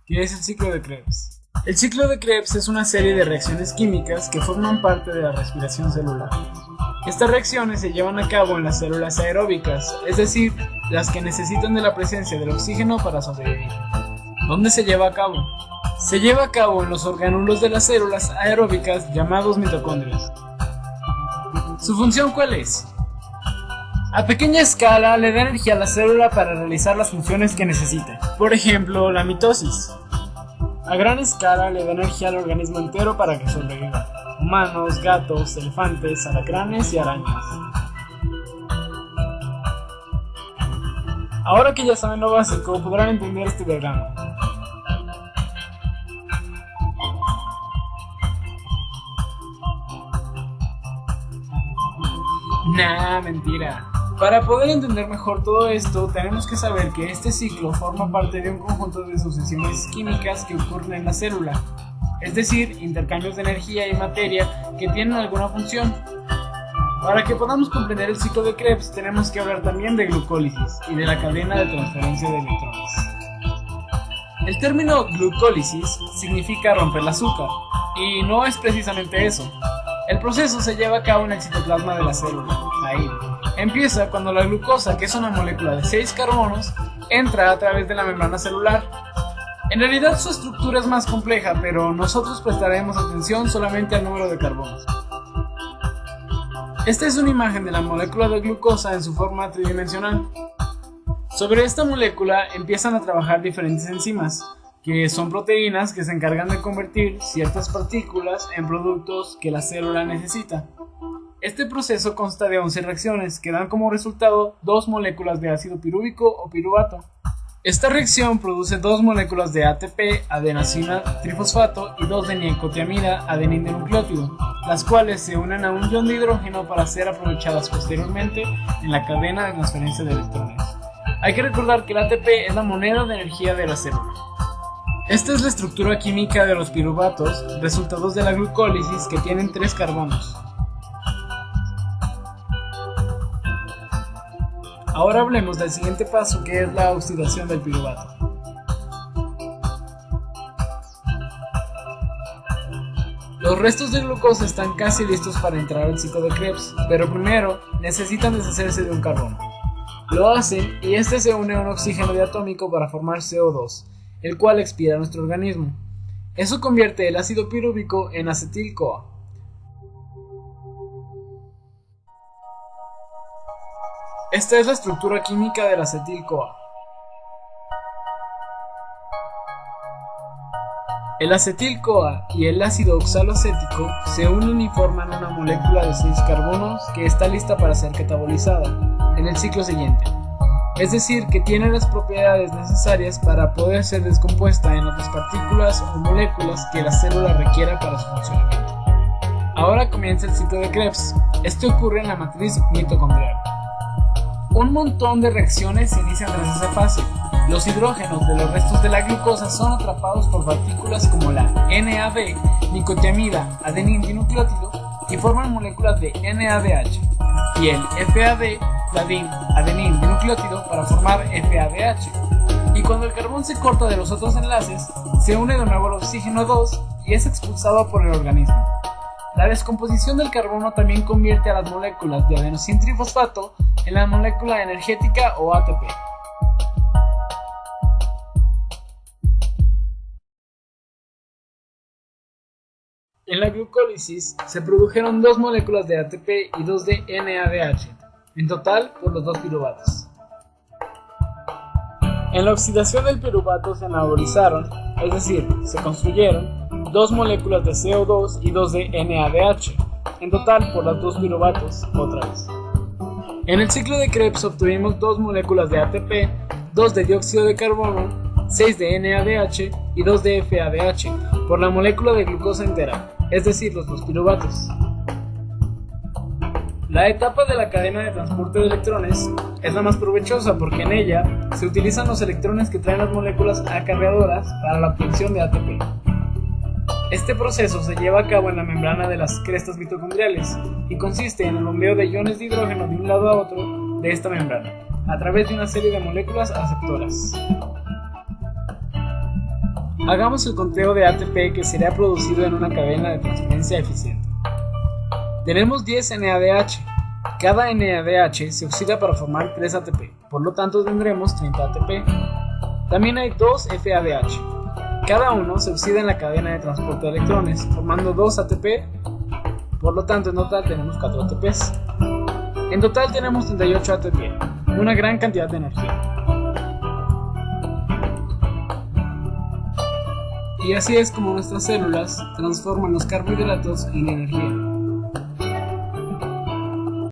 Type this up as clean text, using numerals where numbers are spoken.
¿Qué es el ciclo de Krebs? El ciclo de Krebs es una serie de reacciones químicas que forman parte de la respiración celular. Estas reacciones se llevan a cabo en las células aeróbicas, es decir, las que necesitan de la presencia del oxígeno para sobrevivir. ¿Dónde se lleva a cabo? Se lleva a cabo en los orgánulos de las células aeróbicas llamados mitocondrias. ¿Su función cuál es? A pequeña escala le da energía a la célula para realizar las funciones que necesita. Por ejemplo, la mitosis. A gran escala le da energía al organismo entero para que sobreviva. Humanos, gatos, elefantes, alacranes y arañas. Ahora que ya saben lo básico, podrán entender este diagrama. Nah, mentira. Para poder entender mejor todo esto, tenemos que saber que este ciclo forma parte de un conjunto de sucesiones químicas que ocurren en la célula, es decir, intercambios de energía y materia que tienen alguna función. Para que podamos comprender el ciclo de Krebs, tenemos que hablar también de glucólisis y de la cadena de transferencia de electrones. El término glucólisis significa romper el azúcar, y no es precisamente eso. El proceso se lleva a cabo en el citoplasma de la célula, ahí. Empieza cuando la glucosa, que es una molécula de 6 carbonos, entra a través de la membrana celular. En realidad su estructura es más compleja, pero nosotros prestaremos atención solamente al número de carbonos. Esta es una imagen de la molécula de glucosa en su forma tridimensional. Sobre esta molécula empiezan a trabajar diferentes enzimas, que son proteínas que se encargan de convertir ciertas partículas en productos que la célula necesita. Este proceso consta de 11 reacciones que dan como resultado 2 moléculas de ácido pirúvico o piruvato. Esta reacción produce 2 moléculas de ATP, adenosina trifosfato, y 2 de nicotiamida, adenindinucleótido, las cuales se unen a un ion de hidrógeno para ser aprovechadas posteriormente en la cadena de transferencia de electrones. Hay que recordar que el ATP es la moneda de energía de la célula. Esta es la estructura química de los piruvatos, resultados de la glucólisis, que tienen 3 carbonos. Ahora hablemos del siguiente paso, que es la oxidación del piruvato. Los restos de glucosa están casi listos para entrar al ciclo de Krebs, pero primero necesitan deshacerse de un carbono. Lo hacen y este se une a un oxígeno diatómico para formar CO2, el cual expira nuestro organismo. Eso convierte el ácido pirúvico en acetil-CoA. Esta es la estructura química del acetil-CoA. El acetil-CoA y el ácido oxaloacético se unen y forman una molécula de 6 carbonos que está lista para ser catabolizada en el ciclo siguiente. Es decir, que tiene las propiedades necesarias para poder ser descompuesta en otras partículas o moléculas que la célula requiera para su funcionamiento. Ahora comienza el ciclo de Krebs. Este ocurre en la matriz mitocondrial. Un montón de reacciones se inician tras esa fase. Los hidrógenos de los restos de la glucosa son atrapados por partículas como la NAD, nicotiamida, adenindinucleótido, y forman moléculas de NADH, y el FAD, fladin, adenindinucleótido, para formar FADH. Y cuando el carbón se corta de los otros enlaces, se une de nuevo el oxígeno 2 y es expulsado por el organismo. La descomposición del carbono también convierte a las moléculas de adenosín trifosfato en la molécula energética o ATP. En la glucólisis se produjeron 2 moléculas de ATP y 2 de NADH, en total por los 2 piruvatos. En la oxidación del piruvato se anabolizaron, es decir, se construyeron 2 moléculas de CO2 y 2 de NADH, en total por los 2 piruvatos, otra vez. En el ciclo de Krebs obtuvimos 2 moléculas de ATP, 2 de dióxido de carbono, 6 de NADH y 2 de FADH, por la molécula de glucosa entera, es decir, los 2 piruvatos. La etapa de la cadena de transporte de electrones es la más provechosa porque en ella se utilizan los electrones que traen las moléculas acarreadoras para la obtención de ATP. Este proceso se lleva a cabo en la membrana de las crestas mitocondriales y consiste en el bombeo de iones de hidrógeno de un lado a otro de esta membrana, a través de una serie de moléculas aceptoras. Hagamos el conteo de ATP que será producido en una cadena de transferencia eficiente. Tenemos 10 NADH. Cada NADH se oxida para formar 3 ATP, por lo tanto tendremos 30 ATP. También hay 2 FADH. Cada uno se oxida en la cadena de transporte de electrones, formando 2 ATP, por lo tanto en total tenemos 4 ATPs. En total tenemos 38 ATP, una gran cantidad de energía. Y así es como nuestras células transforman los carbohidratos en energía.